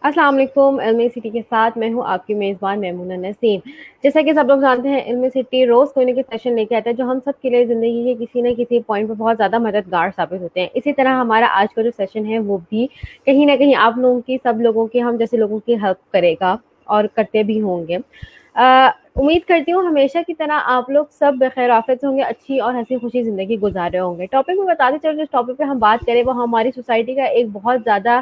अस्सलाम वालेकुम। इल्मी सिटी के साथ मैं हूँ आपकी मेज़बान मैमूना नसीम। जैसा कि सब लोग जानते हैं, इल्मी सिटी रोज़ कोई ना कोई सेशन लेके आता है जो हम सब के लिए ज़िंदगी के किसी न किसी पॉइंट पर बहुत ज़्यादा मददगार साबित होते हैं। इसी तरह हमारा आज का जो सेशन है वो भी कहीं न कहीं आप लोगों की, सब लोगों की, हम जैसे लोगों की हेल्प करेगा और करते भी होंगे। उम्मीद करती हूँ हमेशा की तरह आप लोग सब बखैर आफियत से होंगे, अच्छी और हँसी-खुशी ज़िंदगी गुज़ार रहे होंगे। टॉपिक में बताते चलो, जिस टॉपिक पे हम बात करें वो हमारी सोसाइटी का एक बहुत ज़्यादा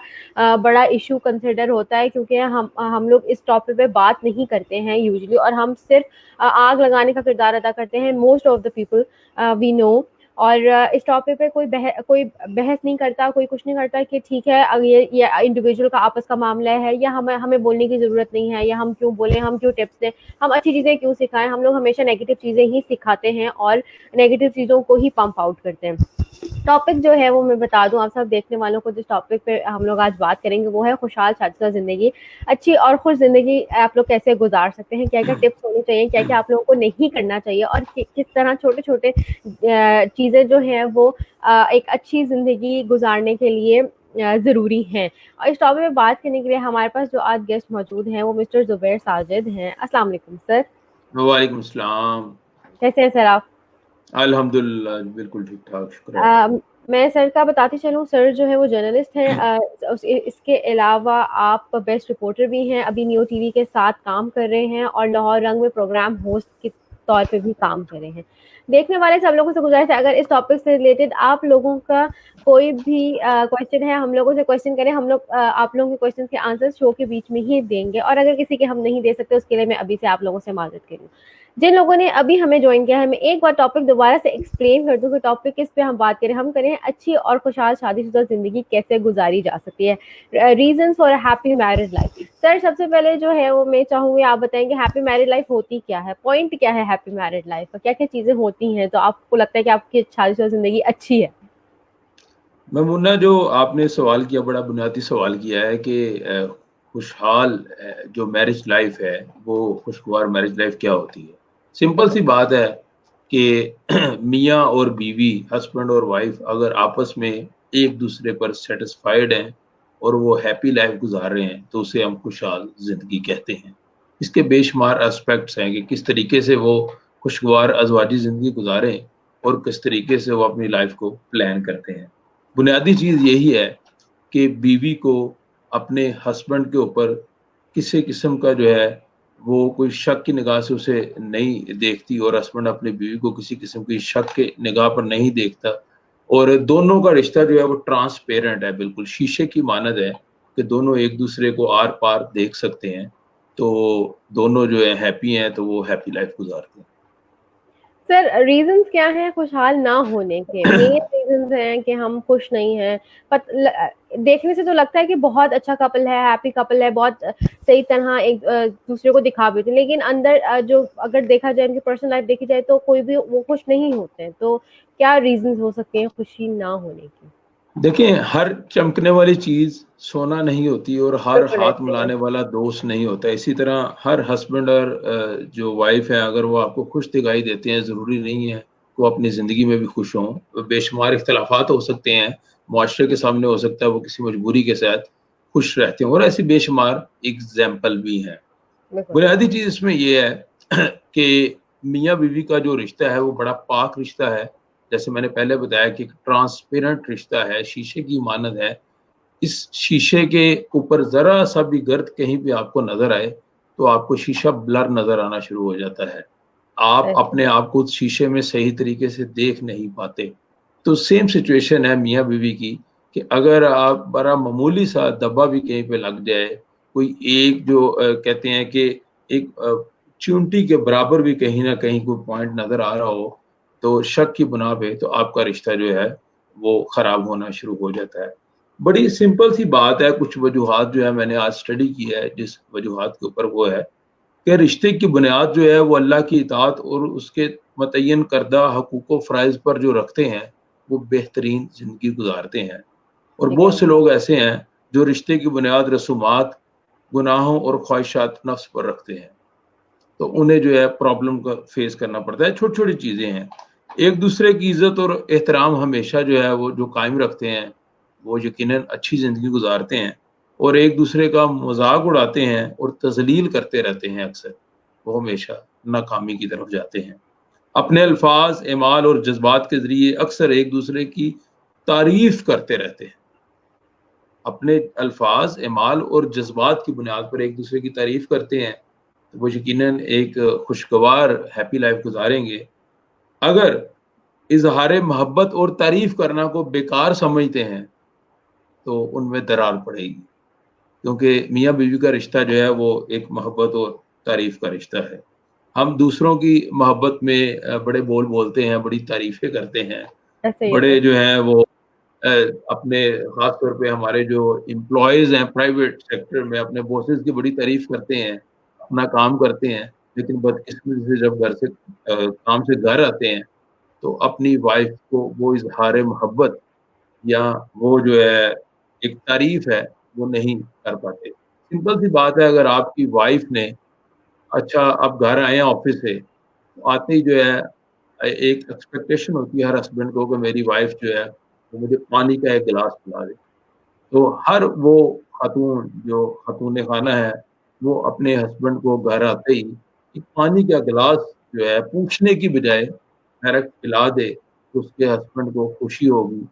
बड़ा इशू कंसिडर होता है, क्योंकि हम लोग इस टॉपिक पे बात नहीं करते हैं यूजुअली, और हम सिर्फ आग लगाने का किरदार अदा करते हैं most of the people we know. और इस टॉपिक पे कोई बहस नहीं करता, कोई कुछ नहीं करता कि ठीक है अब ये इंडिविजुअल का आपस का मामला है, या हमें हमें बोलने की ज़रूरत नहीं है, या हम क्यों बोलें, हम क्यों टिप्स दें, हम अच्छी चीज़ें क्यों सिखाएं। हम लोग हमेशा नेगेटिव चीज़ें ही सिखाते हैं और नेगेटिव चीज़ों को ही पंप आउट करते हैं। टॉपिक जो है वो मैं बता दूं आप सब देखने वालों को, जिस टॉपिक पे हम लोग आज बात करेंगे वो है खुशहाल शादीशुदा ज़िंदगी। अच्छी और खुश ज़िंदगी आप लोग कैसे गुजार सकते हैं, क्या क्या टिप्स होनी चाहिए, क्या क्या आप लोगों को नहीं करना चाहिए, और किस तरह छोटे छोटे चीज़ें जो हैं वो एक अच्छी ज़िंदगी गुजारने के लिए ज़रूरी हैं। और इस टॉपिक में बात करने के लिए हमारे पास जो आज गेस्ट मौजूद हैं वो मिस्टर ज़ुबैर साजिद हैं। अस्सलाम वालेकुम सर। वालेकुम सलाम। कैसे हैं सर आप? अल्हम्दुलिल्लाह बिल्कुल ठीक ठाक, शुक्र है। अ, मैं सर का बताती चलूँ, सर जो है वो जर्नलिस्ट हैं। इसके अलावा आप बेस्ट रिपोर्टर भी हैं, अभी न्यू टीवी के साथ काम कर रहे हैं, और लाहौर रंग में प्रोग्राम होस्ट के तौर पे भी काम कर रहे हैं। देखने वाले सब लोगों से गुजारिश है, अगर इस टॉपिक से रिलेटेड आप लोगों का कोई भी क्वेश्चन है, हम लोगों से क्वेश्चन करें। हम लोग आप लोगों के क्वेश्चन के आंसर शो के बीच में ही देंगे, और अगर किसी के हम नहीं दे सकते उसके लिए मैं अभी से आप लोगों से माजरत करूँ। जिन लोगों ने अभी हमें ज्वाइन किया है, मैं एक बार टॉपिक दोबारा से एक्सप्लेन कर दूं कि टॉपिक किस पे हम बात करें। हम करें अच्छी और खुशहाल शादीशुदा जिंदगी कैसे गुजारी जा सकती है, reasons for happy marriage life. Sir सबसे पहले जो है वो मैं चाहूंगी आप बताएंगे हैप्पी मैरिज लाइफ होती क्या है, पॉइंट क्या है हैप्पी मैरिज लाइफ का, क्या क्या चीजें होती हैं तो आपको लगता है कि आपकी शादीशुदा जिंदगी अच्छी है। मुन्ना, जो आपने सवाल किया, बड़ा बुनियादी सवाल किया है कि खुशहाल जो मैरिज लाइफ है, वो खुशगवार मैरिज लाइफ क्या होती है। सिंपल सी बात है कि मियाँ और बीवी, हस्बैंड और वाइफ अगर आपस में एक दूसरे पर सेटिस्फाइड हैं और वो हैप्पी लाइफ गुजार रहे हैं, तो उसे हम खुशहाल जिंदगी कहते हैं। इसके बेशुमार एस्पेक्ट्स हैं कि किस तरीके से वो खुशगवार अजवाजी जिंदगी गुजारें और किस तरीके से वो अपनी लाइफ को प्लान करते हैं। बुनियादी चीज़ यही है कि बीवी को अपने हस्बैंड के ऊपर किसी किस्म का जो है वो कोई शक की निगाह से उसे नहीं देखती, और हस्बैंड अपने बीवी को किसी किस्म की शक के निगाह पर नहीं देखता। और दोनों का रिश्ता जो है वो ट्रांसपेरेंट है, बिल्कुल शीशे की मानद है कि दोनों एक दूसरे को आर पार देख सकते हैं। तो दोनों जो है हैप्पी हैं, तो वो हैप्पी लाइफ गुजारते सर रीजंस क्या हैं खुशहाल ना होने के? मेन रीजंस हैं कि हम खुश नहीं हैं। देखने से तो लगता है कि बहुत अच्छा कपल है, हैप्पी कपल है, बहुत सही तरह एक दूसरे को दिखा भी होते हैं, लेकिन अंदर जो अगर देखा जाए, उनकी पर्सनल लाइफ देखी जाए तो कोई भी वो खुश नहीं होते हैं। तो क्या रीजंस हो सकते हैं खुशी ना होने के? हैं। देखें, हर चमकने वाली चीज सोना नहीं होती, और हर बिल्कुल हाथ ऐसे है। मिलाने वाला दोस्त नहीं होता। इसी तरह हर हस्बैंड और जो वाइफ है, अगर वो आपको खुश दिखाई देते हैं, जरूरी नहीं है कि वो अपनी जिंदगी में भी खुश हों। बेशुमार इख्तलाफात हो सकते हैं, मुआशरे के सामने हो सकता है वो किसी मजबूरी के साथ खुश रहते हैं, और ऐसी बेशुमार एग्जाम्पल भी हैं। बिल्कुल। बुनियादी चीज इसमें ये है कि मियाँ बीवी का जो रिश्ता है वो बड़ा पाक रिश्ता है। जैसे मैंने पहले बताया कि ट्रांसपेरेंट रिश्ता है, शीशे की मानद है। इस शीशे के ऊपर जरा सा भी गर्द कहीं भी आपको नजर आए, तो आपको शीशा ब्लर नजर आना शुरू हो जाता है। आप सही। अपने आप को उस शीशे में सही तरीके से देख नहीं पाते। तो सेम सिचुएशन है मियाँ बीवी की, कि अगर आप बड़ा मामूली सा दब्बा भी कहीं पे लग जाए, कोई एक जो कहते हैं कि एक चींटी के बराबर भी कहीं ना कहीं कोई पॉइंट नजर आ रहा हो, तो शक की बुना पे तो आपका रिश्ता जो है वो खराब होना शुरू हो जाता है। बड़ी सिंपल सी बात है, कुछ वजूहात जो है मैंने आज स्टडी की है जिस वजूहात के ऊपर, वो है कि रिश्ते की बुनियाद जो है वो अल्लाह की इताअत और उसके मुतय्यन करदा हकूक़ फ़राइज़ पर जो रखते हैं, वो बेहतरीन ज़िंदगी गुजारते हैं। और ठीक है। बहुत से लोग ऐसे हैं जो रिश्ते की बुनियाद रसूमात, गुनाहों और ख्वाहिशात नफ्स पर रखते हैं, तो उन्हें जो है प्रॉब्लम का फेस करना पड़ता है। छोटी छोटी चीज़ें हैं। एक दूसरे की इज्जत और एहतराम हमेशा जो है वो जो कायम रखते हैं, वो यकीनन अच्छी ज़िंदगी गुजारते हैं। और एक दूसरे का मजाक उड़ाते हैं और तजलील करते रहते हैं, अक्सर वो हमेशा नाकामी की तरफ जाते हैं। अपने अल्फाज, एमाल और जज्बात के ज़रिए अक्सर एक दूसरे की तारीफ करते रहते हैं। अपने अल्फाज, एमाल और जज्बात की बुनियाद पर एक दूसरे की तारीफ करते हैं, तो वो यकीनन एक खुशगवार हैप्पी लाइफ गुजारेंगे। अगर इजहार मोहब्बत और तारीफ करना को बेकार समझते हैं, तो उनमें दरार पड़ेगी, क्योंकि मियाँ बीवी का रिश्ता जो है वो एक मोहब्बत और तारीफ का रिश्ता है। हम दूसरों की मोहब्बत में बड़े बोल बोलते हैं, बड़ी तारीफें करते हैं, ऐसे ही बड़े है। जो हैं वो अपने खास तौर पे हमारे जो एम्प्लॉयज हैं प्राइवेट सेक्टर में, अपने बॉसेस की बड़ी तारीफ करते हैं, अपना काम करते हैं, लेकिन बदकिस्मती से जब घर से काम से घर आते हैं, तो अपनी वाइफ को वो इजहार मोहब्बत या वो जो है एक तारीफ है, वो नहीं कर पाते। सिंपल सी बात है, अगर आपकी वाइफ ने अच्छा आप घर आए हैं ऑफिस से, तो आते ही जो है एक एक्सपेक्टेशन होती है हर हस्बैंड को कि मेरी वाइफ जो है वो मुझे पानी का एक गिलास पिला दे। तो हर वो खातून जो खातून खाना है, वो अपने हस्बैंड को घर आते ही एक पानी का गिलास जो है पूछने की बजाय डायरेक्ट पिला दे, तो उसके हस्बैंड को खुशी होगी।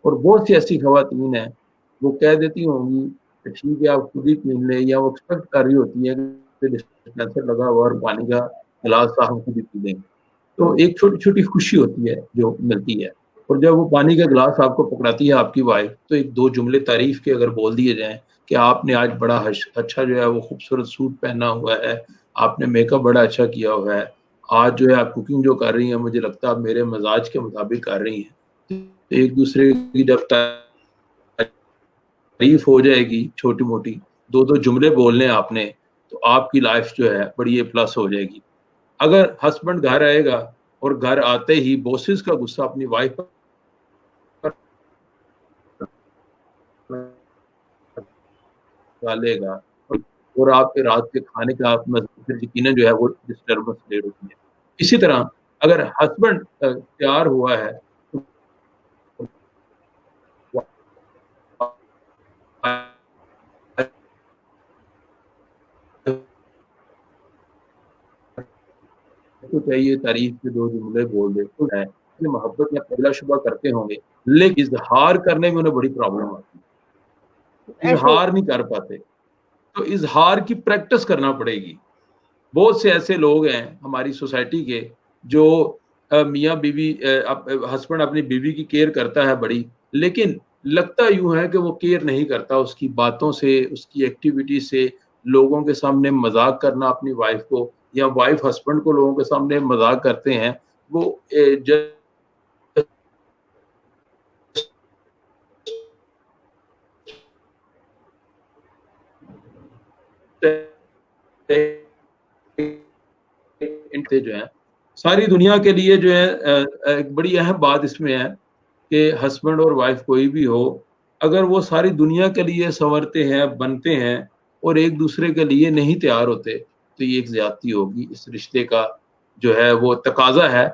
और बहुत सी ऐसी खवातीन हैं, वो कह देती होंगी कि ठीक है आप खुद ही पी लें, या वो एक्सपेक्ट कर रही होती है कि डिस्पेंसर लगा हुआ और पानी का गिलास था, हम खुद ही पी लेंगे। तो एक छोटी-छोटी खुशी होती है जो मिलती है। और जब वो पानी का गिलास आपको पकड़ाती है आपकी वाइफ, तो 1-2 जुमले तारीफ़ के अगर बोल दिए जाएँ कि आपने आज बड़ा अच्छा जो है वो खूबसूरत सूट पहना हुआ है, आपने मेकअप बड़ा अच्छा किया हुआ है, आज जो है आप कुकिंग जो कर रही हैं, मुझे लगता है आप मेरे मज़ाज के मुताबिक कर रही हैं। तो एक-दूसरे की जब तारीफ़ हो जाएगी छोटी-मोटी, 2-2 जुमले बोलने आपने, तो आपकी लाइफ़ जो है बड़ी ए प्लस हो जाएगी। अगर हस्बैंड घर आएगा और घर आते ही बॉसेस का गुस्सा अपनी वाइफ पर डालेगा, और आपके रात के खाने का अपना फिर यकीनन जो है वो डिस्टर्बेंस क्रिएट होती है। इसी तरह अगर हस्बैंड तैयार हुआ है, तो तो चाहिए तारीफ के 2 जुमले बोल दे, तो है कि मोहब्बत या पहला-शुबा करते होंगे, लेकिन इज़हार करने में उन्हें बड़ी प्रॉब्लम आती है। ऐसे ही इज़हार नहीं कर पाते, तो इज़हार की प्रैक्टिस करना पड़ेगी। बहुत से ऐसे लोग हैं हमारी सोसाइटी के, जो मियाँ-बीवी हस्बैंड अपनी बीवी की केयर करता है बड़ी, लेकिन लगता यूँ है कि वो केयर नहीं करता, उसकी बातों से, उसकी एक्टिविटी से लोगों के सामने मज़ाक करना अपनी वाइफ़ को, या वाइफ़ हस्बैंड को लोगों के सामने मज़ाक करते हैं, वो जस्ट इनसे जो है सारी दुनिया के लिए जो है एक बड़ी अहम बात इसमें है कि हस्बैंड और वाइफ कोई भी हो, अगर वो सारी दुनिया के लिए संवरते हैं, बनते हैं और एक दूसरे के लिए नहीं तैयार होते, तो ये एक ज़्यादती होगी। इस रिश्ते का जो है वो तकाज़ा है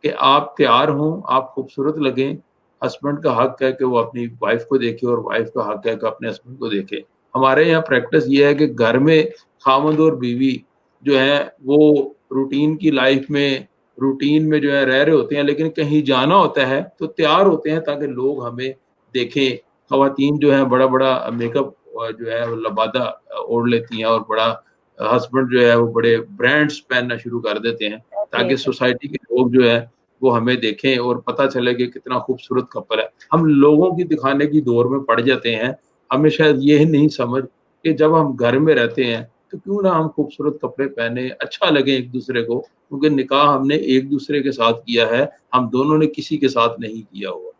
कि आप तैयार हों, आप खूबसूरत लगें। हस्बैंड का हक है कि वो अपनी वाइफ को देखे और वाइफ का हक है कि अपने हस्बैंड को देखे। हमारे यहाँ प्रैक्टिस ये है कि घर में खामद और बीवी जो है वो रूटीन की लाइफ में रूटीन में जो है रह रहे होते हैं, लेकिन कहीं जाना होता है तो तैयार होते हैं ताकि लोग हमें देखें। ख़वातीन जो है बड़ा-बड़ा मेकअप जो है वो लबादा ओढ़ लेती हैं, और बड़ा हस्बैंड जो है वो बड़े ब्रांड्स पहनना शुरू कर देते हैं, ऐसे ही ताकि है। सोसाइटी के लोग जो है वो हमें देखें और पता चले कि कितना खूबसूरत कपल है। हम लोगों की दिखाने की दौर में पड़ जाते हैं। हमें शायद ये नहीं समझ कि जब हम घर में रहते हैं, तो क्यों ना हम खूबसूरत कपड़े पहने, अच्छा लगे एक-दूसरे को, क्योंकि निकाह हमने एक-दूसरे के साथ किया है, हम दोनों ने किसी के साथ नहीं किया हुआ।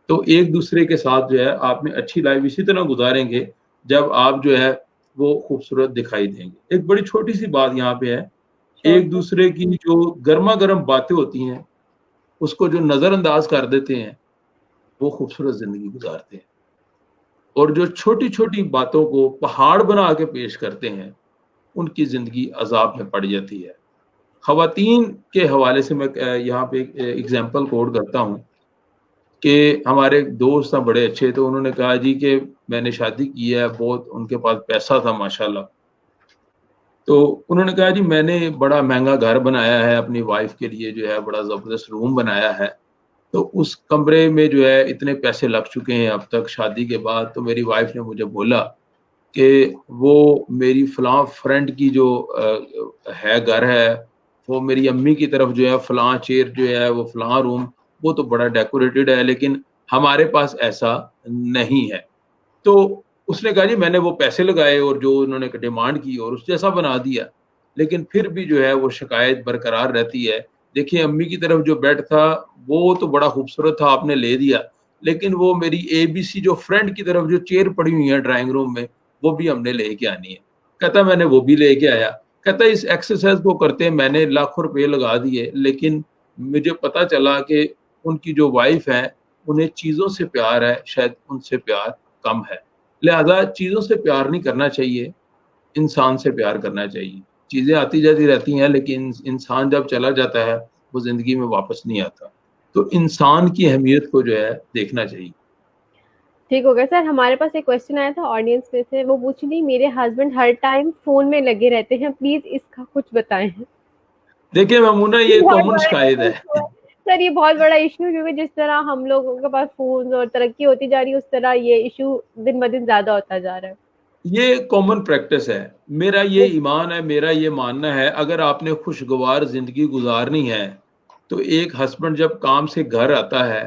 तो एक-दूसरे के साथ जो है आपने अच्छी लाइफ़ इसी तरह गुज़ारेंगे, जब आप जो है वो खूबसूरत दिखाई देंगे। एक बड़ी छोटी-सी बात यहाँ पे है, श्योर। एक-दूसरे की जो गरमा-गरम बातें होती हैं, उसको जो नज़रअंदाज कर देते हैं, वो खूबसूरत ज़िंदगी गुज़ारते हैं। और जो छोटी-छोटी बातों को पहाड़ बना के पेश करते हैं, उनकी ज़िंदगी अज़ाब में पड़ जाती है। ख़वातीन के हवाले से मैं यहाँ पे एक एग्ज़ाम्पल कोट करता हूँ कि हमारे दोस्त हैं बड़े अच्छे, तो उन्होंने कहा जी कि मैंने शादी की है, बहुत उनके पास पैसा था माशाल्लाह। तो उन्होंने कहा जी मैंने बड़ा महँगा घर बनाया है अपनी वाइफ़ के लिए, जो है बड़ा ज़बरदस्त रूम बनाया है। तो उस कमरे में जो है इतने पैसे लग चुके हैं अब तक शादी के बाद। तो मेरी वाइफ़ ने मुझे बोला कि वो मेरी फलाँ फ्रेंड की जो है घर है, वो मेरी अम्मी की तरफ जो है फलाँ चेयर जो है, वो फलाँ रूम, वो तो बड़ा डेकोरेटेड है, लेकिन हमारे पास ऐसा नहीं है। तो उसने कहा जी मैंने वो पैसे लगाए और जो उन्होंने डिमांड की और उस जैसा बना दिया। लेकिन फिर भी जो है वो शिकायत बरकरार रहती है। देखिए अम्मी की तरफ जो बेड था, वो तो बड़ा खूबसूरत था, आपने ले दिया। लेकिन वो मेरी एबीसी जो फ्रेंड की तरफ जो चेयर पड़ी हुई है ड्राइंग रूम में, वो भी हमने लेके आनी है। कहता मैंने वो भी लेके आया। कहता इस एक्सरसाइज़ को करते मैंने लाखों रुपए लगा दिए, लेकिन मुझे पता चला कि उनकी जो वाइफ़ है, उन्हें चीज़ों से प्यार है, शायद उनसे प्यार कम है। लिहाज़ा चीज़ों से प्यार नहीं करना चाहिए, इंसान से प्यार करना चाहिए। चीज़ें आती-जाती रहती हैं, लेकिन इंसान जब चला जाता है, वो ज़िंदगी में वापस नहीं आता। तो इंसान की अहमियत को जो है देखना चाहिए। ठीक हो गया सर। हमारे पास एक क्वेश्चन आया था ऑडियंस में से, वो पूछ रही मेरे हस्बैंड हर टाइम फ़ोन में लगे रहते हैं, प्लीज़ इसका कुछ बताएँ? देखिए ममूना ये ये बहुत कॉमन शिकायत बड़ा है। इश्यू है। सर ये बहुत बड़ा इश्यू है, क्योंकि जिस तरह हम लोगों के पास फ़ोन्स और तरक्की होती जा रही है, उस तरह ये इश्यू दिन-ब-दिन ज़्यादा होता जा रहा है। ये कॉमन प्रैक्टिस है। मेरा ये ईमान है, मेरा ये मानना है, अगर आपने खुशगवार ज़िंदगी गुज़ारनी है, तो एक हस्बैंड जब काम से घर आता है,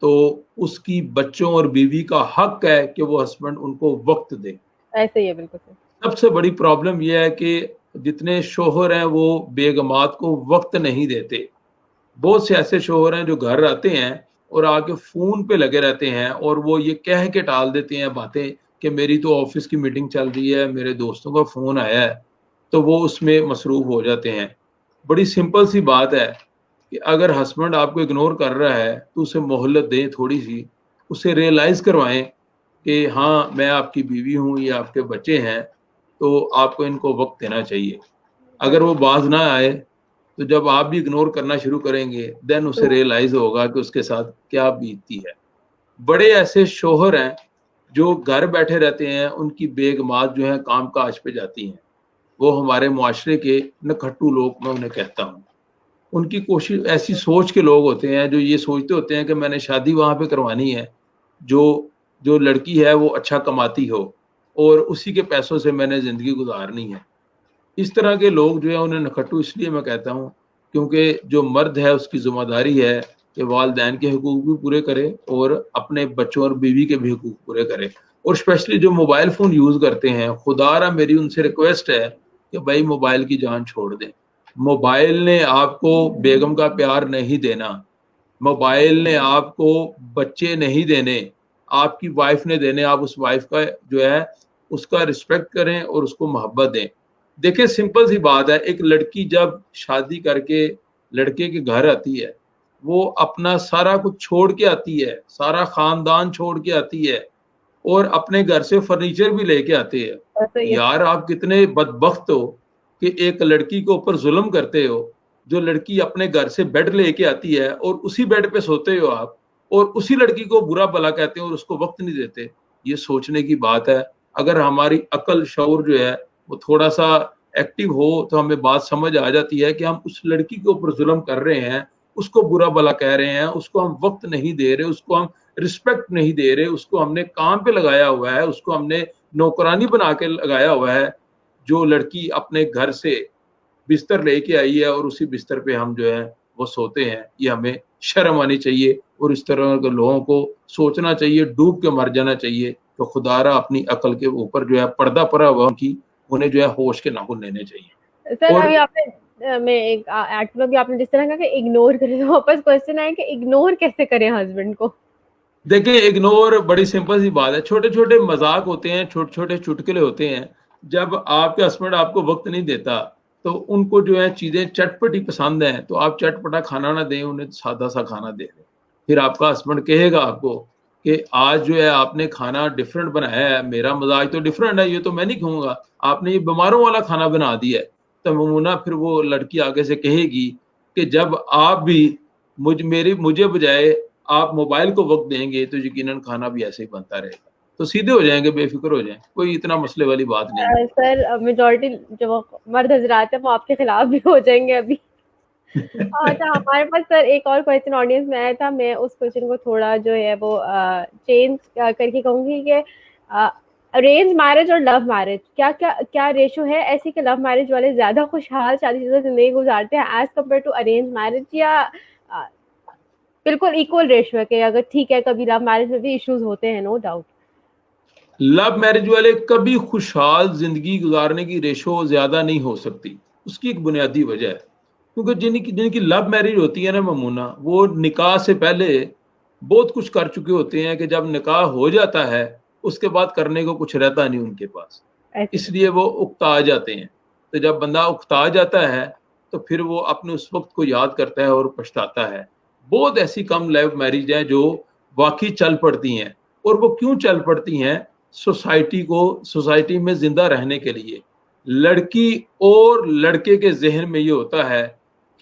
तो उसकी बच्चों और बीवी का हक है कि वो हस्बैंड उनको वक़्त दे। ऐसे ही है बिल्कुल सर। सबसे बड़ी प्रॉब्लम ये है कि जितने शौहर हैं वो बेगमात को वक़्त नहीं देते। बहुत से ऐसे शौहर हैं जो घर आते हैं और आके फ़ोन पे लगे रहते हैं और वो ये कह के टाल देते हैं बातें कि मेरी तो ऑफ़िस की मीटिंग चल रही है, मेरे दोस्तों का फ़ोन आया है, तो वो उसमें मसरूफ़ हो जाते हैं। बड़ी सिंपल सी बात है कि अगर हस्बैंड आपको इग्नोर कर रहा है, तो उसे मोहलत दें थोड़ी-सी, उसे रियलाइज़ करवाएँ कि हाँ, मैं आपकी बीवी हूँ, ये आपके बच्चे हैं, तो आपको इनको वक़्त देना चाहिए। अगर वो बाज़ ना आए, तो जब आप भी इग्नोर करना शुरू करेंगे, देन उसे तो रियलाइज़ होगा कि उसके साथ क्या बीतती है। बड़े ऐसे शौहर हैं, जो घर बैठे रहते हैं, उनकी बेगमात जो हैं काम-काज पे जाती हैं। वो हमारे मुआशरे के नकट्टू लोग मैं उन्हें कहता हूँ। उनकी कोशिश ऐसी सोच के लोग होते हैं, जो ये सोचते होते हैं कि मैंने शादी वहाँ पे करवानी है, जो जो लड़की है वो अच्छा कमाती हो और उसी के पैसों से मैंने ज़िंदगी गुज़ारनी है। इस तरह के लोग जो है उन्हें नखट्टू इसलिए मैं कहता हूँ, क्योंकि जो मर्द है उसकी ज़िम्मेदारी है कि वालिदैन के हुकूक भी पूरे करे और अपने बच्चों और बीवी के भी हुकूक पूरे करे। और स्पेशली जो मोबाइल फ़ोन यूज़ करते हैं, खुदारा मेरी उनसे रिक्वेस्ट है कि भाई मोबाइल की जान छोड़ दें। मोबाइल ने आपको बेगम का प्यार नहीं देना, मोबाइल ने आपको बच्चे नहीं देने, आपकी वाइफ़ ने देने। आप उस वाइफ़ का जो है उसका रिस्पेक्ट करें और उसको मोहब्बत दें। देखिए सिंपल सी बात है, एक लड़की जब शादी करके लड़के के घर आती है, वो अपना सारा कुछ छोड़ के आती है, सारा ख़ानदान छोड़ के आती है और अपने घर से फर्नीचर भी लेके आते हैं। ऐसा ही है। यार आप कितने बदबख्त हो कि एक लड़की के ऊपर ज़ुल्म करते हो। जो लड़की अपने घर से बेड लेके आती है और उसी बेड पे सोते हो आप और उसी लड़की को बुरा-भला कहते हो और उसको वक़्त नहीं देते। ये सोचने की बात है। अगर हमारी अक्ल, शऊर जो है वो थोड़ा-सा एक्टिव हो, तो हमें बात समझ आ जाती है कि हम उस लड़की के ऊपर ज़ुल्म कर रहे हैं, उसको बुरा-भला कह रहे हैं, उसको हम वक़्त नहीं दे रहे, उसको हम रिस्पेक्ट नहीं दे रहे, उसको हमने काम पे लगाया हुआ है, उसको हमने नौकरानी बना के लगाया हुआ है। जो लड़की अपने घर से बिस्तर लेके आई है और उसी बिस्तर पे हम जो है वो सोते हैं, ये हमें शर्म आनी चाहिए और इस तरह के लोगों को सोचना चाहिए, डूब के मर जाना चाहिए। तो खुदारा अपनी अकल के ऊपर जो है पर्दा पड़ा हुआ उनकी, उन्हें जो है होश के नाखून लेने चाहिए। सर और अभी आपने मैं एक ऐड करूँ, अभी आपने जिस तरह कहा कि इग्नोर करें, तो वापस क्वेश्चन आया कि इग्नोर कैसे करें हस्बैंड को? देखिए इग्नोर बड़ी सिंपल सी बात है, छोटे-छोटे मज़ाक होते हैं, छोटे-छोटे चुटकुले होते हैं। जब आपके हस्बैंड आपको वक़्त नहीं देता, तो उनको जो है चीज़ें चटपटी पसंद हैं, तो आप चटपटा खाना ना दें, उन्हें सादा-सा खाना दे दें। फिर आपका हस्बैंड कहेगा आपको कि आज जो है आपने खाना डिफरेंट बनाया है, मेरा मज़ाज तो डिफरेंट है, ये तो मैं नहीं खाऊँगा, आपने ये बीमारों वाला खाना बना दिया है। तो ममूना फिर वो लड़की आगे से कहेगी कि जब आप भी मुझे बजाय आप मोबाइल को वक्त देंगे तो यकीनन खाना भी ऐसे ही बनता रहेगा। तो सीधे हो जाएंगे, बेफिक्र हो जाएं, कोई इतना मसले वाली बात नहीं है। सर मेजोरिटी जो मर्द हजरात है वो आपके खिलाफ भी हो जाएंगे अभी। अच्छा, हमारे पास सर एक और क्वेश्चन ऑडियंस में आया था, मैं उस क्वेश्चन को थोड़ा जो है वो चेंज करके कहूंगी कि अरेंज मैरिज और लव मैरिज क्या क्या क्या रेशो है ऐसी कि लव मैरिज वाले ज्यादा खुशहाल शादीशुदा जिंदगी गुजारते हैं as compare to arrange marriage, या बिल्कुल इक्वल रेशो है कि अगर ठीक है कभी लव मैरिज में भी इश्यूज होते हैं, नो डाउट। लव मैरिज वाले कभी खुशहाल जिंदगी गुजारने की रेशो ज्यादा नहीं हो सकती। उसकी एक बुनियादी वजह है, क्योंकि जिनकी जिनकी लव मैरिज होती है ना ममूना, वो निकाह से पहले बहुत कुछ कर चुके होते हैं कि जब निकाह हो जाता है उसके बाद करने को कुछ रहता नहीं उनके पास, ऐसे इसलिए वो उकता जाते हैं। तो जब बंदा उकता जाता है तो फिर वो अपने उस वक्त को याद करता है और पछताता है। बहुत ऐसी कम लव मैरिज हैं जो वाकई चल पड़ती हैं, और वो क्यों चल पड़ती हैं? सोसाइटी में जिंदा रहने के लिए। लड़की और लड़के के जहन में ये होता है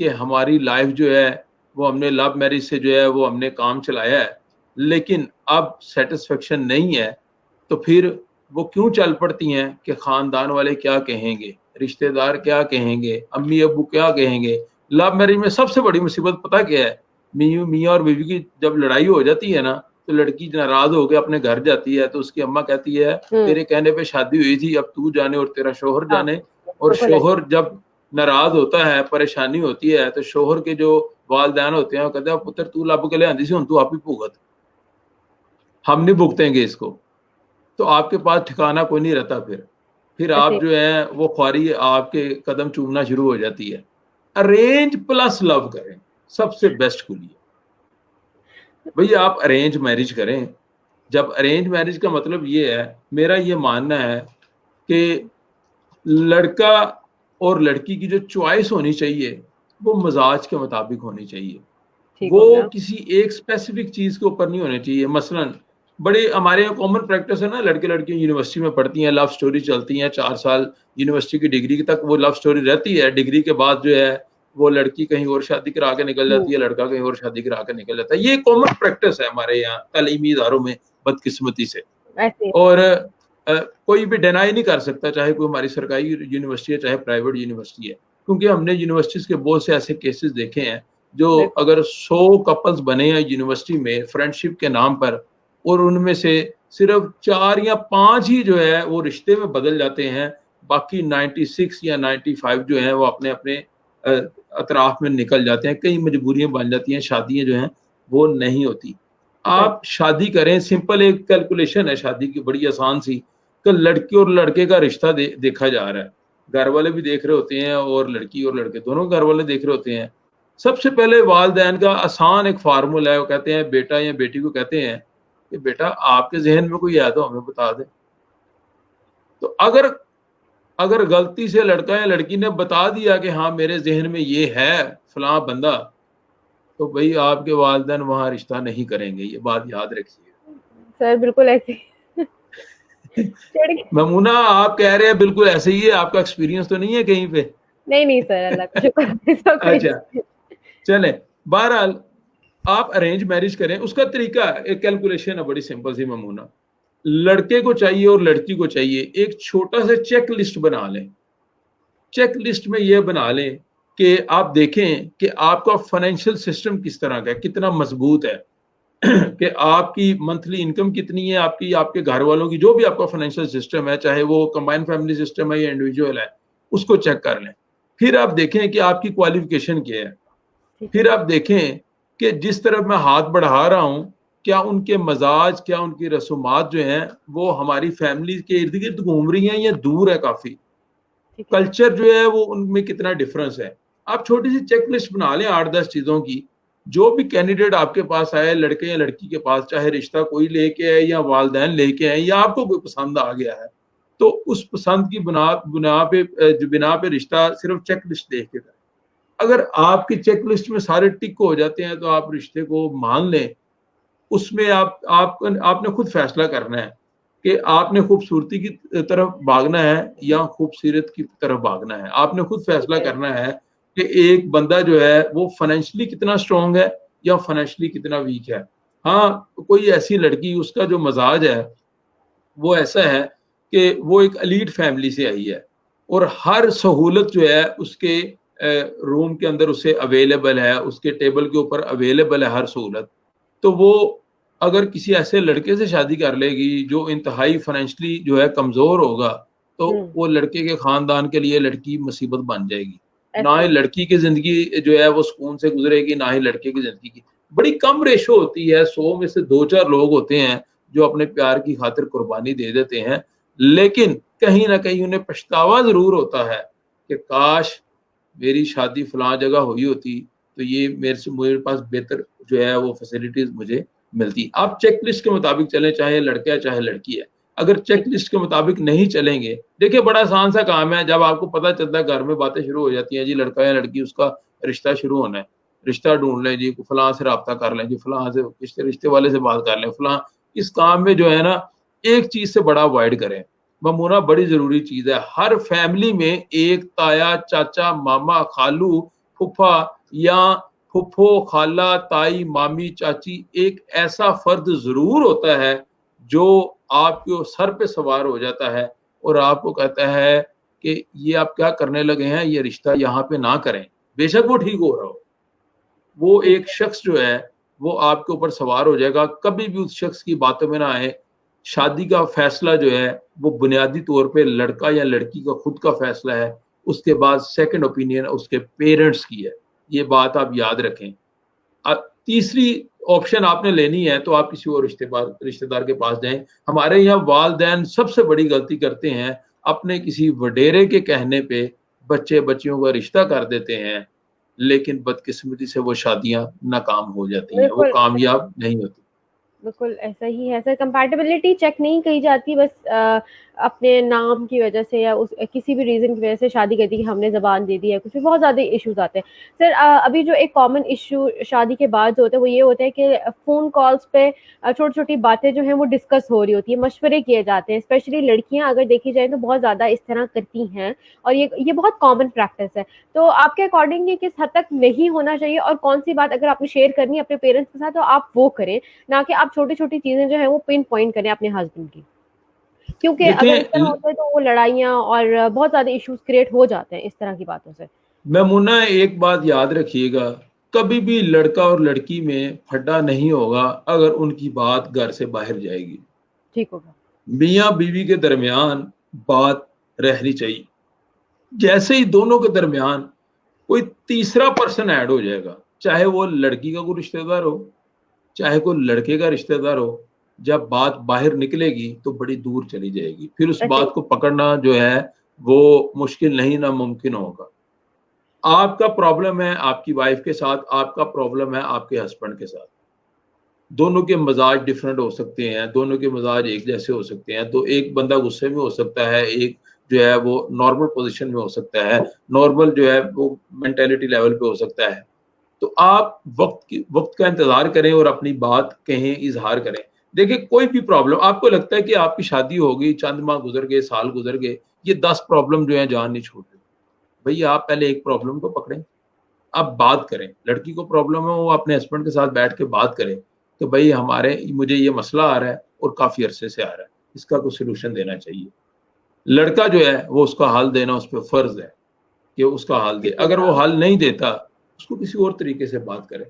कि हमारी लाइफ जो है वो हमने लव मैरिज से जो है वो हमने काम चलाया है, लेकिन अब सेटिस्फेक्शन नहीं है। तो फिर वो क्यों चल पड़ती हैं कि खानदान वाले क्या कहेंगे, रिश्तेदार क्या कहेंगे, अम्मी अब्बू क्या कहेंगे। लव मैरिज में सबसे बड़ी मुसीबत पता क्या है? मियाँ और बीवी की जब लड़ाई हो जाती है ना, तो लड़की नाराज होकर अपने घर जाती है, तो उसकी अम्मा कहती है तेरे कहने पे शादी हुई थी, अब तू जाने और तेरा शोहर हाँ, जाने। और बिल्कुल ऐसे। शोहर जब नाराज होता है, परेशानी होती है, तो शोहर के जो वालदैन होते हैं वो कहते हैं पुत्र तू लब के ले आंदी सी, हुण तू आप ही भुगत, हम नहीं भुगतेंगे इसको। तो आपके पास ठिकाना कोई नहीं रहता। फिर आप ऐसे जो है वो ख्वारी आपके कदम चूमना शुरू हो जाती है। अरेंज प्लस लव करें, सबसे बेस्ट खुली है भैया। आप अरेंज मैरिज करें। जब अरेंज मैरिज का मतलब ये है, मेरा ये मानना है कि लड़का और लड़की की जो चॉइस होनी चाहिए वो मजाज के मुताबिक होनी चाहिए। ठीक हो वो गया। किसी एक स्पेसिफिक चीज के ऊपर नहीं होने चाहिए। मसलन बड़े हमारे यहाँ कॉमन प्रैक्टिस है ना, लड़के लड़कियां यूनिवर्सिटी में पढ़ती हैं, लव स्टोरी चलती हैं 4 साल, यूनिवर्सिटी की डिग्री तक वो लव स्टोरी रहती है। डिग्री के बाद जो है वो लड़की कहीं और शादी करा के निकल जाती है, लड़का कहीं और शादी करा के निकल जाता है। ये कॉमन प्रैक्टिस है हमारे यहाँ तालीमी इदारों में, बदकिस्मती से। ऐसे और कोई भी डिनाई नहीं कर सकता, चाहे कोई हमारी सरकारी यूनिवर्सिटी है चाहे प्राइवेट यूनिवर्सिटी है, क्योंकि हमने यूनिवर्सिटीज के बहुत से ऐसे केसेस देखे हैं जो बिल्कुल। अगर 100 कपल्स बने हैं यूनिवर्सिटी में फ्रेंडशिप के नाम पर, और उनमें से सिर्फ 4 या 5 ही जो है वो रिश्ते में बदल जाते हैं, बाकी 96 या 95 जो है वो अपने अपने अतराफ में निकल जाते हैं। कई मजबूरियां बन जाती हैं, शादियां जो हैं वो नहीं होती। आप शादी करें, सिंपल एक कैलकुलेशन है शादी की, बड़ी आसान सी, कि लड़की और लड़के का रिश्ता देखा जा रहा है। घर वाले भी देख रहे होते हैं और लड़की और लड़के दोनों घर वाले देख रहे होते हैं। सबसे पहले वालदैन का आसान एक फार्मूला है, वो कहते हैं बेटा या बेटी को कहते हैं कि बेटा आपके जहन में कोई है तो हमें बता दे। तो अगर अगर गलती से लड़का या लड़की ने बता दिया कि हाँ मेरे जहन में ये है फलां बंदा, तो भाई आपके वालिदैन वहां रिश्ता नहीं करेंगे, ये बात याद रखिए। सर बिल्कुल ऐसे चिढ़ ममूना आप कह रहे हैं बिल्कुल ऐसे ही है, आपका एक्सपीरियंस तो नहीं है कहीं पे? नहीं नहीं सर, अल्लाह का शुक्र ऐसा अच्छा, कुछ। चले। बहरहाल आप अरेंज मैरिज करें, उसका तरीका एक कैलकुलेशन है बड़ी सिंपल सी ममूना। लड़के को चाहिए और लड़की को चाहिए एक छोटा सा चेक लिस्ट बना लें। चेक लिस्ट में यह बना लें कि आप देखें कि आपका फाइनेंशियल सिस्टम किस तरह का है, कितना मजबूत है, कि आपकी मंथली इनकम कितनी है, आपकी आपके घर वालों की, जो भी आपका फाइनेंशियल सिस्टम है, चाहे वो कंबाइंड फैमिली सिस्टम है या इंडिविजुअल है, उसको चेक कर लें। फिर आप देखें कि आपकी क्वालिफिकेशन क्या है। ठीक है। फिर आप देखें कि जिस तरफ मैं हाथ बढ़ा रहा हूं, क्या उनके मजाज, क्या उनकी रसूमात जो हैं वो हमारी फैमिली के इर्द गिर्द घूम रही हैं या दूर है काफी। ठीक है। कल्चर जो है वो उनमें कितना डिफरेंस है। आप छोटी सी चेक लिस्ट बना लें 8-10 चीजों की। जो भी कैंडिडेट आपके पास आए, लड़के या लड़की के पास, चाहे रिश्ता कोई लेके आए या वालदैन लेके आए या आपको कोई पसंद आ गया है, तो उस पसंद की बिना पे रिश्ता सिर्फ चेक लिस्ट देख के करें। अगर आपकी चेक लिस्ट में सारे टिक हो जाते हैं तो आप रिश्ते को मान लें। उसमें आपने खुद फैसला करना है कि आपने खूबसूरती की तरफ भागना है या खूबसूरत की तरफ भागना है। आपने खुद ठीक फैसला है। करना है कि एक बंदा जो है वो फाइनेंशियली कितना स्ट्रांग है या फाइनेंशियली कितना वीक है। हाँ, कोई ऐसी लड़की, उसका जो मजाज है वो ऐसा है कि वो एक एलीट फैमिली से आई है और हर सहूलत जो है उसके रूम के अंदर उसे अवेलेबल है, उसके टेबल के ऊपर अवेलेबल है हर सहूलत। तो वो अगर किसी ऐसे लड़के से शादी कर लेगी जो इंतहाई फाइनेंशियली जो है कमजोर होगा, तो हुँ, वो लड़के के खानदान के लिए लड़की मुसीबत बन जाएगी। ना ऐसा ही होता लड़की की जिंदगी जो है वो सुकून से गुजरेगी, ना ही लड़के की जिंदगी की। बड़ी कम रेशो होती है, 100 में से 2-4 लोग होते हैं जो अपने प्यार की खातिर कुर्बानी दे देते हैं, लेकिन कहीं ना कहीं उन्हें पछतावा जरूर होता है कि काश मेरी शादी फलां जगह हुई होती, तो ये मेरे पास बेहतर जो है वो फैसिलिटीज मुझे मिलती। आप चेक लिस्ट के मुताबिक चलें, चाहे लड़का है चाहे लड़की है। अगर जी, चेक लिस्ट के मुताबिक नहीं चलेंगे, देखिए बड़ा आसान सा काम है, जब आपको पता चलता है घर में बातें शुरू हो जाती हैं, जी लड़का या लड़की उसका रिश्ता शुरू होना है, रिश्ता ढूंढ लें जी, फलां से रब्ता कर लें जी, फलां से रिश्ते रिश्ते वाले से बात कर लें, फलां। इस काम में जो है ना, एक चीज से बड़ा अवॉइड करें, ममूना बड़ी जरूरी चीज है। हर फैमिली में एक ताया, चाचा, मामा, खालू, फूफा या फुफ्फो, खाला, ताई, मामी, चाची, एक ऐसा फर्द जरूर होता है जो आपके सर पे सवार हो जाता है और आपको कहता है कि ये आप क्या करने लगे हैं, ये रिश्ता यहाँ पे ना करें, बेशक वो ठीक हो रहा हो। वो ठीक एक है। शख्स जो है वो आपके ऊपर सवार हो जाएगा, कभी भी उस शख्स की बातों में ना आए। शादी का फैसला जो है वो बुनियादी तौर पे लड़का या लड़की का खुद का फैसला है, उसके बाद सेकंड ओपिनियन उसके पेरेंट्स की है। ये बात आप याद रखें। तीसरी ऑप्शन आपने लेनी है तो आप किसी और रिश्तेदार के पास जाएं। हमारे यहाँ वालदैन सबसे बड़ी गलती करते हैं, अपने किसी वडेरे के कहने पे बच्चे बच्चियों का रिश्ता कर देते हैं, लेकिन बदकिस्मती से वो शादियां नाकाम हो जाती हैं, वो बिल्कुल, कामयाब नहीं होती। बिल्कुल ऐसा ही है सर। कंपैटिबिलिटी चेक नहीं की जाती, बस अपने नाम की वजह से या उस किसी भी रीज़न की वजह से शादी कर दी कि हमने ज़बान दे दी है, कुछ भी बहुत ज़्यादा इश्यूज़ आते हैं। सर अभी जो एक कॉमन इश्यू शादी के बाद जो होता है वो ये होता है कि फ़ोन कॉल्स पे छोटी-छोटी बातें जो हैं वो डिस्कस हो रही होती है, मशवरे किए जाते हैं। स्पेशली लड़कियाँ अगर देखी जाए तो बहुत ज़्यादा इस तरह करती हैं और ये बहुत कॉमन प्रैक्टिस है। तो आपके अकॉर्डिंग ये किस हद तक नहीं होना चाहिए और कौन-सी बात अगर आपने शेयर करनी है अपने पेरेंट्स के साथ तो आप वो करें, ना कि आप छोटी-छोटी चीज़ें जो हैं वो पिन पॉइंट करें अपने हस्बैंड की। क्योंकि अगर इस तरह देखें होता है तो वो लड़ाइयाँ और बहुत ज़्यादा इश्यूज़ क्रिएट हो जाते हैं इस तरह की बातों से। मैमुना, एक बात याद रखिएगा, कभी भी लड़का और लड़की में फड्डा नहीं होगा अगर उनकी बात घर से बाहर जाएगी। ठीक होगा। मियाँ बीवी के दरमियान बात रहनी चाहिए। जैसे ही दोनों के दरमियान कोई तीसरा पर्सन ऐड हो जाएगा, चाहे वो लड़की का कोई रिश्तेदार हो, चाहे कोई लड़के का रिश्तेदार हो, जब बात बाहर निकलेगी तो बड़ी दूर चली जाएगी, फिर उस ऐसे ही बात को पकड़ना जो है वो मुश्किल नहीं नामुमकिन होगा। आपका प्रॉब्लम है आपकी वाइफ के साथ, आपका प्रॉब्लम है आपके हस्बैंड के साथ। दोनों के मजाज डिफरेंट हो सकते हैं, दोनों के मजाज एक जैसे हो सकते हैं, तो एक बंदा गुस्से में हो सकता है, एक जो है वो नॉर्मल पोजीशन में हो सकता है, नॉर्मल जो है वो मेंटेलिटी लेवल पे हो सकता है। तो आप वक्त का इंतजार करें और अपनी बात कहें, इजहार करें। देखिए कोई भी प्रॉब्लम आपको लगता है कि आपकी शादी हो गई, चंद माह गुजर गए, साल गुजर गए, ये 10 प्रॉब्लम जो है जान नहीं छोड़ रही। भैया आप पहले एक प्रॉब्लम को पकड़ें, आप बात करें। लड़की को प्रॉब्लम है, वो अपने हस्बैंड के साथ बैठ के बात करें तो भाई हमारे मुझे ये मसला आ रहा है और काफी अरसे से आ रहा है, इसका कोई सोल्यूशन देना चाहिए। लड़का जो है वो उसका हल देना उस पर फर्ज है कि उसका हल दे। ठीक अगर बोला वो आप। हल नहीं देता, उसको किसी और तरीके से बात करे।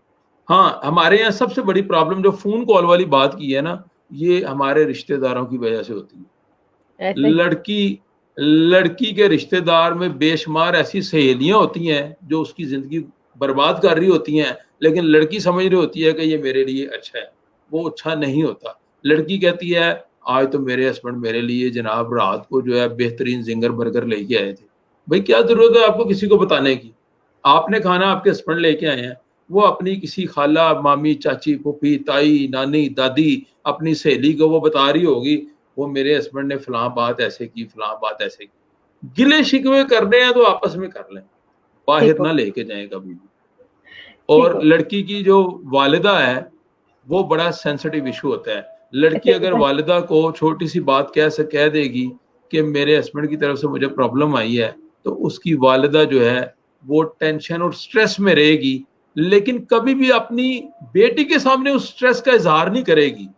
हाँ, हमारे यहाँ सबसे बड़ी प्रॉब्लम जो फोन कॉल वाली बात की है ना, ये हमारे रिश्तेदारों की वजह से होती है। ऐसा ही है। लड़की लड़की के रिश्तेदार में बेशुमार ऐसी सहेलियां होती हैं जो उसकी जिंदगी बर्बाद कर रही होती हैं, लेकिन लड़की समझ रही होती है कि ये मेरे लिए अच्छा है। वो अच्छा नहीं होता। लड़की कहती है आज तो मेरे हस्बैंड मेरे लिए जनाब रात को जो है बेहतरीन जिंगर बर्गर लेके आए थे। भाई क्या जरूरत है आपको किसी को बताने की? आपने खाना आपके हस्बैंड लेके आए हैं, वो अपनी किसी खाला, मामी, चाची, फूफी, ताई, नानी, दादी, अपनी सहेली को वो बता रही होगी, वो मेरे हस्बैंड ने फलां बात ऐसे की, फलां बात ऐसे की। गिले शिकवे करने हैं तो आपस में कर लें, ठीक बाहर हो ना लेके जाएं कभी भी। ठीक और हो लड़की की जो वालिदा है वो बड़ा सेंसिटिव इशू होता है। लड़की ऐसे अगर होता है। वालिदा को छोटी सी बात कह देगी कि मेरे हस्बैंड की तरफ से मुझे प्रॉब्लम आई है, तो उसकी वालिदा जो है वो टेंशन और स्ट्रेस में रहेगी लेकिन कभी भी अपनी बेटी के सामने उस स्ट्रेस का इजहार नहीं करेगी।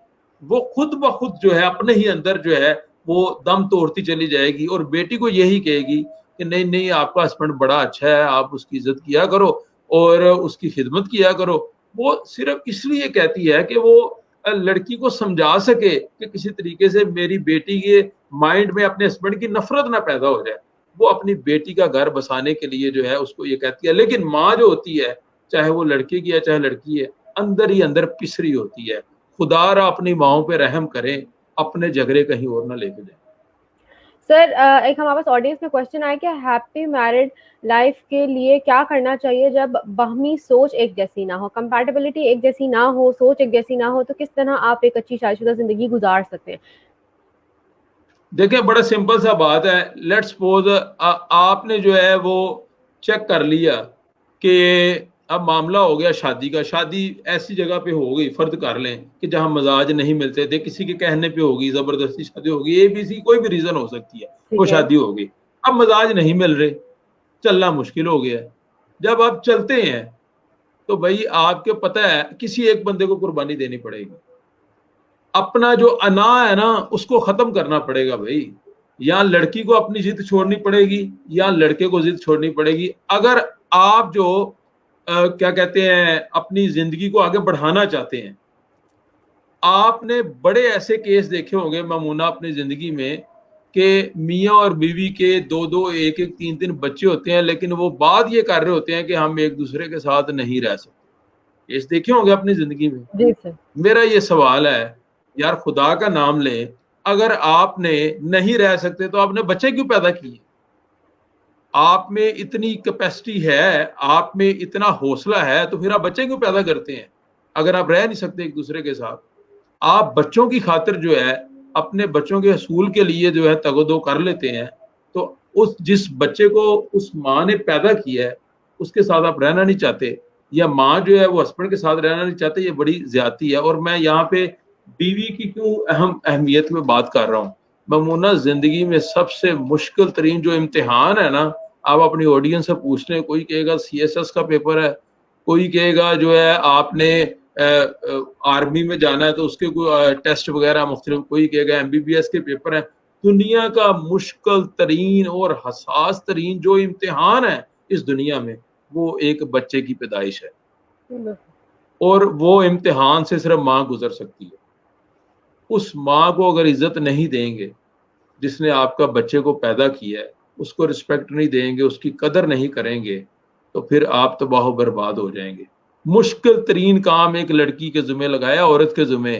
वो खुद ब खुद जो है अपने ही अंदर जो है वो दम तोड़ती चली जाएगी और बेटी को यही कहेगी कि नहीं नहीं, आपका हस्बैंड बड़ा अच्छा है, आप उसकी इज्जत किया करो और उसकी खिदमत किया करो। वो सिर्फ इसलिए कहती है कि वो लड़की को समझा सके कि किसी तरीके से मेरी बेटी के माइंड में अपने हस्बैंड की नफरत ना पैदा हो जाए। वो अपनी बेटी का घर बसाने के लिए जो है उसको ये कहती है। लेकिन माँ जो होती है, चाहे वो लड़के की है चाहे लड़की है, अंदर ही अंदर पिसरी होती है। खुदारा अपनी माओ पे रहम करें, अपने झगड़े कहीं और ना लेके जाए। सर एक हमारे पास ऑडियंस में क्वेश्चन आया कि हैप्पी मैरिड लाइफ के लिए क्या करना चाहिए जब बाहमी सोच एक जैसी ना हो, कंपैटिबिलिटी एक जैसी ना हो, सोच एक जैसी ना हो, तो किस तरह आप एक अच्छी शादीशुदा जिंदगी गुजार सकते हैं? देखिए, बड़ा सिंपल सा बात है। लेट्स सपोज आपने जो है वो चेक कर लिया कि अब मामला हो गया शादी का। शादी ऐसी जगह पे हो गई, फर्ज कर लें कि जहां मजाज नहीं मिलते थे, किसी के कहने पे होगी, जबरदस्ती शादी होगी, एबीसी कोई भी रीजन हो सकती है, वो ठीक है। शादी होगी। अब मजाज नहीं मिल रहे, चलना मुश्किल हो गया। जब आप चलते हैं तो भाई आपके पता है किसी एक बंदे को कुर्बानी देनी पड़ेगी। अपना जो अना है ना उसको खत्म करना पड़ेगा भाई। या लड़की को अपनी जिद छोड़नी पड़ेगी या लड़के को जिद छोड़नी पड़ेगी। अगर आप जो क्या कहते हैं अपनी जिंदगी को आगे बढ़ाना चाहते हैं। आपने बड़े ऐसे केस देखे होंगे मामूना अपनी जिंदगी में कि मियाँ और बीवी के दो दो एक एक तीन तीन बच्चे होते हैं, लेकिन वो बात ये कर रहे होते हैं कि हम एक दूसरे के साथ नहीं रह सकते। केस देखे होंगे अपनी जिंदगी में। जी सर। मेरा ये सवाल है, यार खुदा का नाम लें, अगर आपने नहीं रह सकते तो आपने बच्चे क्यों पैदा किए? आप में इतनी कैपेसिटी है, आप में इतना हौसला है, तो फिर आप बच्चे क्यों पैदा करते हैं अगर आप रह नहीं सकते एक दूसरे के साथ? आप बच्चों की खातिर जो है अपने बच्चों के असूल के लिए जो है तगदो कर लेते हैं। तो उस जिस बच्चे को उस माँ ने पैदा किया है उसके साथ आप रहना नहीं चाहते, या माँ जो है वो हस्बैंड के साथ रहना नहीं चाहते, ये बड़ी ज्यादती है। और मैं यहाँ पे बीवी की क्यों अहमियत में बात कर रहा हूँ। ममूना, जिंदगी में सबसे मुश्किल तरीन जो इम्तिहान है ना, आप अपनी ऑडियंस से पूछ रहे हैं, कोई कहेगा CSS का पेपर है, कोई कहेगा जो है आपने आर्मी में जाना है तो उसके कोई टेस्ट वगैरह मुख्तलिफ, कोई कहेगा MBBS के पेपर है। दुनिया का मुश्किल तरीन और हसास तरीन जो इम्तिहान है इस दुनिया में, वो एक बच्चे की पैदाइश है। और वो इम्तिहान से सिर्फ माँ गुजर सकती है। उस माँ को अगर इज्जत नहीं देंगे जिसने आपका बच्चे को पैदा किया है, उसको रिस्पेक्ट नहीं देंगे, उसकी कदर नहीं करेंगे, तो फिर आप तबाह बर्बाद हो जाएंगे। मुश्किल तरीन काम एक लड़की के जुम्मे लगाया, औरत के जुम्मे।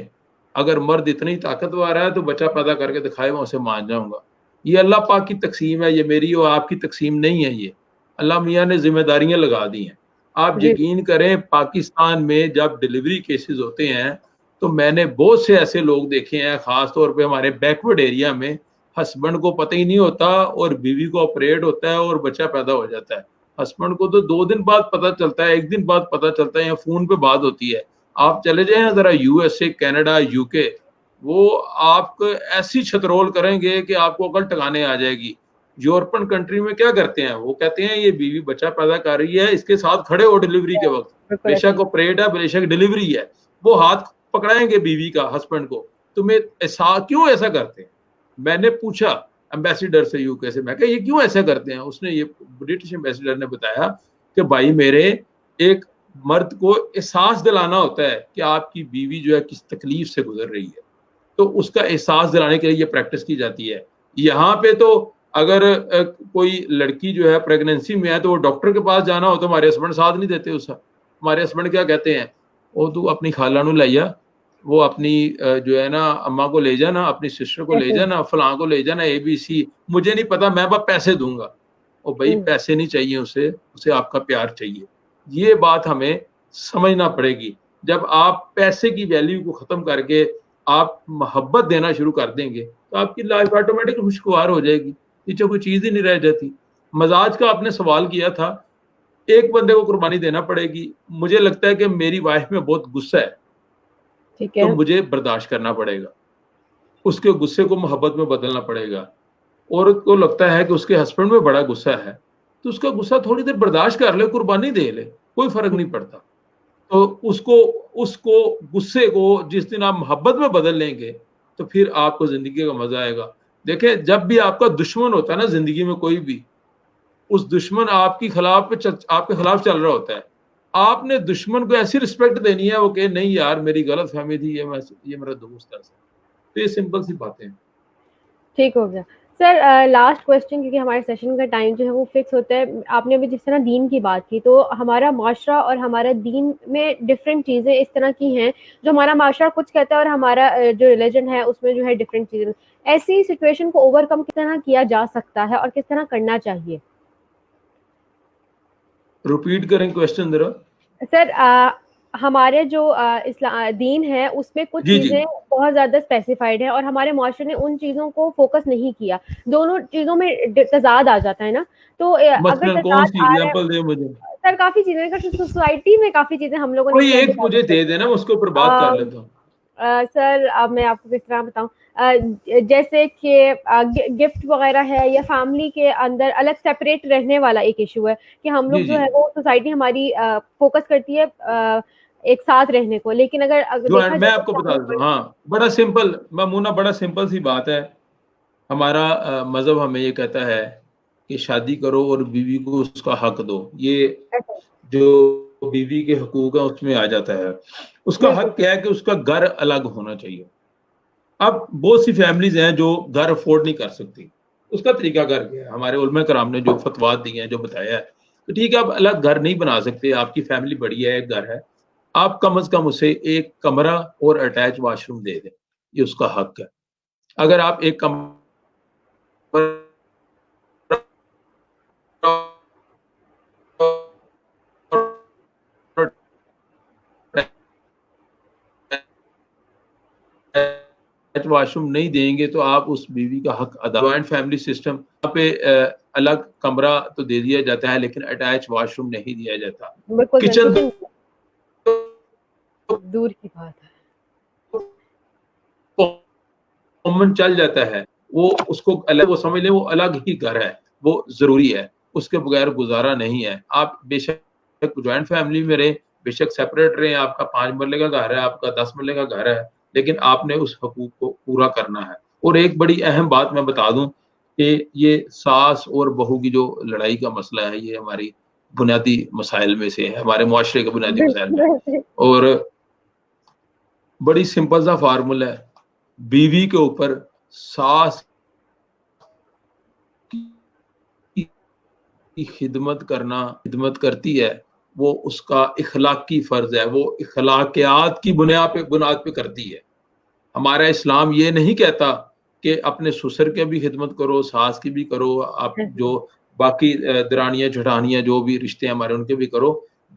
अगर मर्द इतनी ताकतवर है तो बच्चा पैदा करके दिखाए, मैं उसे मान जाऊंगा। ये अल्लाह पाक की तकसीम है, ये मेरी और आपकी तकसीम नहीं है। ये अल्लाह मियाँ ने जिम्मेदारियां लगा दी हैं। आप जी। यकीन करें, पाकिस्तान में जब डिलीवरी केसेस होते हैं तो मैंने बहुत से ऐसे लोग देखे हैं, खास तौर पे हमारे बैकवर्ड एरिया में, हस्बैंड को पता ही नहीं होता और बीवी को ऑपरेट होता है और बच्चा पैदा हो जाता है। हस्बैंड को तो 2 दिन बाद पता चलता है, 1 दिन बाद पता चलता है, या फोन पे बात होती है। आप चले जाएं जरा USA, कनाडा, UK, वो आपको ऐसी छतरोल करेंगे कि आपको अकल टकाने आ जाएगी। यूरोपियन कंट्री में क्या करते हैं, वो कहते हैं ये बीवी बच्चा पैदा कर रही है, इसके साथ खड़े हो डिलीवरी के वक्त, बिल्कुल बेशक ऐसे। ऑपरेट है बेशक डिलीवरी है, वो हाथ पकड़ाएंगे बीवी का, हस्बैंड को। तुम्हें ऐसा क्यों ऐसा करते हैं? मैंने पूछा एम्बेसिडर से UK से, मैं कहा ये क्यों ऐसा करते हैं? उसने, ये ब्रिटिश एम्बेसिडर ने बताया कि भाई मेरे, एक मर्द को एहसास दिलाना होता है कि आपकी बीवी जो है किस तकलीफ से गुजर रही है, तो उसका एहसास दिलाने के लिए ये प्रैक्टिस की जाती है। यहाँ पे तो अगर कोई लड़की जो है प्रेगनेंसी में है तो वो डॉक्टर के पास जाना हो तो हमारे हस्बैंड साथ नहीं देते उसका। हमारे हस्बैंड क्या कहते हैं, वो तू अपनी खाला नू लाइया, वो अपनी जो है ना अम्मा को ले जाना, अपनी सिस्टर को ले ऐसे। जाना, फलां को ले जाना, ABC, मुझे नहीं पता, मैं बस पैसे दूंगा। और भाई हम्म। पैसे नहीं चाहिए उसे, उसे आपका प्यार चाहिए। ये बात हमें समझना पड़ेगी। जब आप पैसे की वैल्यू को खत्म करके आप मोहब्बत देना शुरू कर देंगे तो आपकी लाइफ ऑटोमेटिक खुशगवार हो जाएगी, पीछे कोई चीज ही नहीं रह जाती। मजाज का आपने सवाल किया था, एक बंदे को कुर्बानी देना पड़ेगी। मुझे लगता है कि मेरी वाइफ में बहुत गुस्सा है, ठीक तो है। मुझे बर्दाश्त करना पड़ेगा, उसके गुस्से को मोहब्बत में बदलना पड़ेगा। औरत को लगता है कि उसके हस्बैंड में बड़ा गुस्सा है, तो उसका गुस्सा थोड़ी देर बर्दाश्त कर ले, कुर्बानी दे ले। कोई फर्क जी। नहीं पड़ता। तो उसको उसको गुस्से को जिस दिन आप मोहब्बत में बदल लेंगे तो फिर आपको जिंदगी का मजा आएगा। देखें, जब भी आपका दुश्मन होता है ना जिंदगी में कोई भी, उस दुश्मन आपके खिलाफ चल रहा होता है। आपने दुश्मन को ऐसी रिस्पेक्ट देनी है, वो कहे नहीं यार मेरी गलत फहमी थी, ये मेरा दोस्त है। तो ये सिंपल सी बातें हैं। ठीक हो गया। सर लास्ट क्वेश्चन, क्योंकि हमारे सेशन का टाइम जो है वो फिक्स होता है। आपने अभी जिस तरह दीन की बात की, तो हमारा माशरा और हमारा दीन में डिफरेंट चीज़ें इस तरह की हैं, जो हमारा माशरा कुछ कहता है और हमारा जो रिलीजन है उसमें जो है डिफरेंट चीज़ें। ऐसी सिचुएशन को ओवरकम किस तरह किया जा सकता है और किस तरह करना चाहिए? रिपीट करें क्वेश्चन जरा। सर हमारे जो दीन है उसमें कुछ जी जी। चीज़ें बहुत ज़्यादा स्पेसिफाइड है और हमारे माशरे ने उन चीज़ों को फोकस नहीं किया। दोनों चीज़ों में तजाद आ जाता है ना, तो अगर मसलन कौन तजाद सी आ रहा है, एग्जांपल दे मुझे। सर काफ़ी चीज़ें, अगर सोसाइटी में काफ़ी चीज़ें हम लोगों ने कोई किया एक दिखाते मुझे हैं। दे देना, मैं उसके ऊपर बात कर अ, लेता हूँ। सर अब मैं आपको किस तरह बताऊँ, जैसे कि गिफ्ट वगैरह है, या फैमिली के अंदर अलग सेपरेट रहने वाला एक इशू है कि हम जी लोग जो जी। है वो सोसाइटी हमारी फोकस करती है एक साथ रहने को, लेकिन अगर जो देखा मैं जाए तो आपको बता देता हूँ, हाँ बड़ा सिंपल मामूना, बड़ा सिंपल सी बात है। हमारा मजहब हमें ये कहता है कि शादी करो और बीवी को उसका हक दो। ये जो बीवी के हकूक है उसमें आ जाता है। उसका बिल्कुल हक क्या है कि उसका घर अलग होना चाहिए। अब बहुत सी फैमिलीज हैं जो घर अफोर्ड नहीं कर सकती। उसका तरीका घर क्या है? हमारे उलमा कराम ने जो फतवा दिए हैं, जो बताया है, तो ठीक है, आप अलग घर नहीं बना सकते, आपकी फैमिली बड़ी है, एक घर है, आप कम से कम उसे एक कमरा और अटैच वॉशरूम दे दें। ये उसका हक है। अगर आप एक कमरा वॉशरूम नहीं देंगे तो आप उस बीवी का हक अदा। जॉइंट फैमिली सिस्टम यहाँ पे अलग कमरा तो दे दिया जाता है लेकिन अटैच वॉशरूम नहीं दिया जाता। बिल्कुल सर, किचन किचन दूर की बात है। कॉमन चल जाता है, वो उसको अलग, वो समझ लें वो अलग ही घर है, वो जरूरी है, उसके बगैर गुजारा नहीं है। आप बेशक ज्वाइंट फैमिली में रहें, बेशक सेपरेट रहें, आपका 5 मरले का घर है, आपका 10 मरले का घर है, लेकिन आपने उस हकूक को पूरा करना है। और एक बड़ी अहम बात मैं बता दूं कि ये सास और बहू की जो लड़ाई का मसला है, ये हमारी बुनियादी मसाइल में से है, हमारे मुआशरे के बुनियादी मसाइल में। बिल्कुल और बड़ी सिंपल सा फार्मूला है, बीवी के ऊपर सास की खिदमत करती है, वो उसका इखलाकी फर्ज है, वो इखलाकियात की बुनियाद पे करती है। हमारा इस्लाम ये नहीं कहता कि अपने ससुर के भी खिदमत करो, सास की भी करो, आप जो बाकी दरानियां जेठानियां जो भी रिश्ते हमारे उनके भी करो।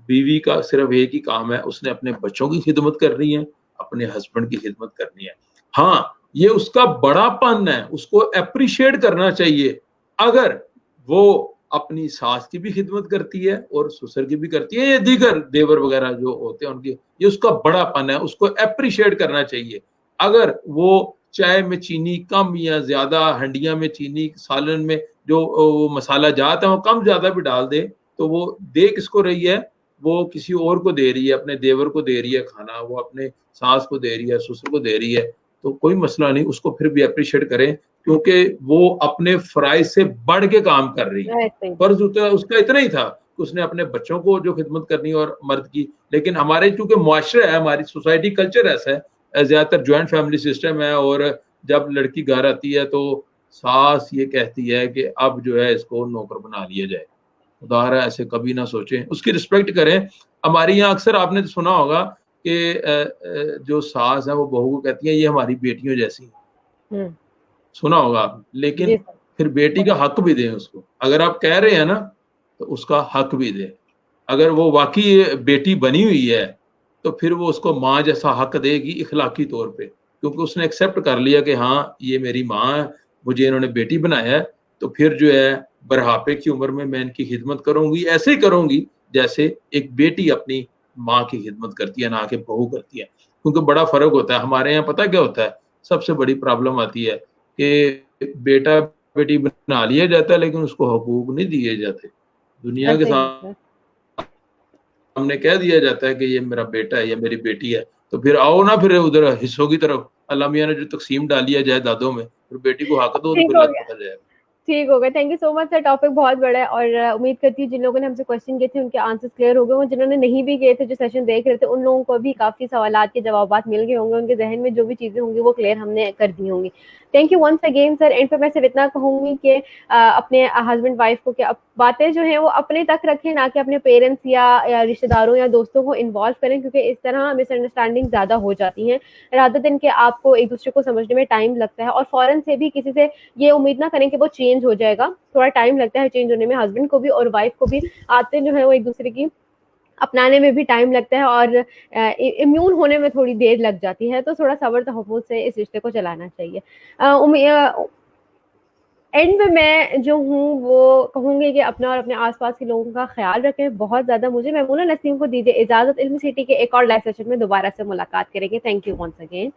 बीवी का सिर्फ एक ही काम है, उसने अपने बच्चों की खिदमत करनी है, अपने हस्बैंड की खिदमत करनी है। हाँ, ये उसका बड़ापन है, उसको अप्रिशिएट करना चाहिए। अगर वो अपनी सास की भी खिदमत करती है और ससुर की भी करती है, ये दीगर देवर वगैरह जो होते हैं उनकी, ये उसका बड़ापन है, उसको अप्रिशिएट करना चाहिए। अगर वो चाय में चीनी कम या ज्यादा, हंडिया में चीनी, सालन में जो वो मसाला जात है वो कम ज्यादा भी डाल दे, तो वो दे किसको रही है? वो किसी और को दे रही है, अपने देवर को दे रही है खाना, वो अपने सास को दे रही है, ससुर को दे रही है, तो कोई मसला नहीं, उसको फिर भी अप्रिशिएट करें, क्योंकि वो अपने फराइज से बढ़ के काम कर रही है। ऐसे ही। फर्ज उसका इतना ही था कि उसने अपने बच्चों को जो खिदमत करनी और मर्द की। लेकिन हमारे चूंकि मुआशरा है, हमारी सोसाइटी कल्चर ऐसा है, ज्यादातर ज्वाइंट फैमिली सिस्टम है, और जब लड़की घर आती है तो सास ये कहती है कि अब जो है इसको नौकर बना लिया जाए। खुदा रहा ऐसे कभी ना सोचें, उसकी रिस्पेक्ट करें। हमारे यहाँ अक्सर आपने तो सुना होगा कि जो सास है वो बहू को कहती है ये हमारी बेटियों जैसी है। हम्म। सुना होगा आपने, लेकिन जी सर। फिर बेटी का हक भी दें उसको। अगर आप कह रहे हैं ना, तो उसका हक भी दें। अगर वो वाकई बेटी बनी हुई है तो फिर वो उसको माँ जैसा हक देगी इखलाकी तौर पे, क्योंकि उसने एक्सेप्ट कर लिया कि हाँ ये मेरी माँ है, मुझे इन्होंने बेटी बनाया है, तो फिर जो है बुढ़ापे की उम्र में मैं इनकी खिदमत करूंगी, ऐसे ही करूंगी जैसे एक बेटी अपनी माँ की खिदमत करती है, ना कि बहू करती है। क्योंकि बड़ा फर्क होता है। हमारे यहाँ पता क्या होता है, सबसे बड़ी प्रॉब्लम आती है कि बेटा बेटी बना लिया जाता है लेकिन उसको हकूक नहीं दिए जाते। दुनिया के ऐसे ही साथ सर। सामने कह दिया जाता है कि ये मेरा बेटा है या मेरी बेटी है, तो फिर आओ ना फिर उधर हिस्सों की तरफ। अल्लाह मियाँ ने जो तकसीम डाली है जायदादों में, फिर बेटी को हक दो तो ठीक फिर हो लग गया। पता जाएगा। ठीक हो गया। Thank you so much sir. Topic बहुत बड़ा है और उम्मीद करती हूँ जिन लोगों ने हमसे क्वेश्चन किए थे उनके आंसर्स क्लियर हो गए होंगे, जिन्होंने नहीं भी किए थे जो सेशन देख रहे थे उन लोगों को भी काफी सवालात के जवाब मिल गए होंगे, उनके जहन में जो भी चीजें होंगी वो क्लियर हमने कर दी होंगी। Thank you once again sir. And पे मैं सिर्फ इतना कहूंगी कि अपने हस्बैंड वाइफ को कि बातें जो है वो अपने तक रखें, ना कि अपने पेरेंट्स या रिश्तेदारों या दोस्तों को इन्वॉल्व करें, क्योंकि इस तरह मिसअंडरस्टैंडिंग ज्यादा हो जाती है। रादर दिन के आपको एक दूसरे को समझने में टाइम लगता है, और फौरन से भी किसी से ये उम्मीद ना करें कि वो चेंज हो जाएगा। थोड़ा टाइम लगता है चेंज होने में, हस्बैंड को भी और वाइफ को भी। आते जो है वो एक दूसरे की अपनाने में भी टाइम लगता है और इम्यून होने में थोड़ी देर लग जाती है, तो थोड़ा सब्र तहफ़्फ़ुज़ से इस रिश्ते को चलाना चाहिए। एंड में मैं जो हूँ वो कहूँगी कि अपना और अपने आसपास के लोगों का ख्याल रखें बहुत ज़्यादा। मुझे मैमूना नसीम को दीजिए इजाज़त। इल्मी सिटी के एक और लाइव सेशन में दोबारा से मुलाकात करेंगे। Thank you once again.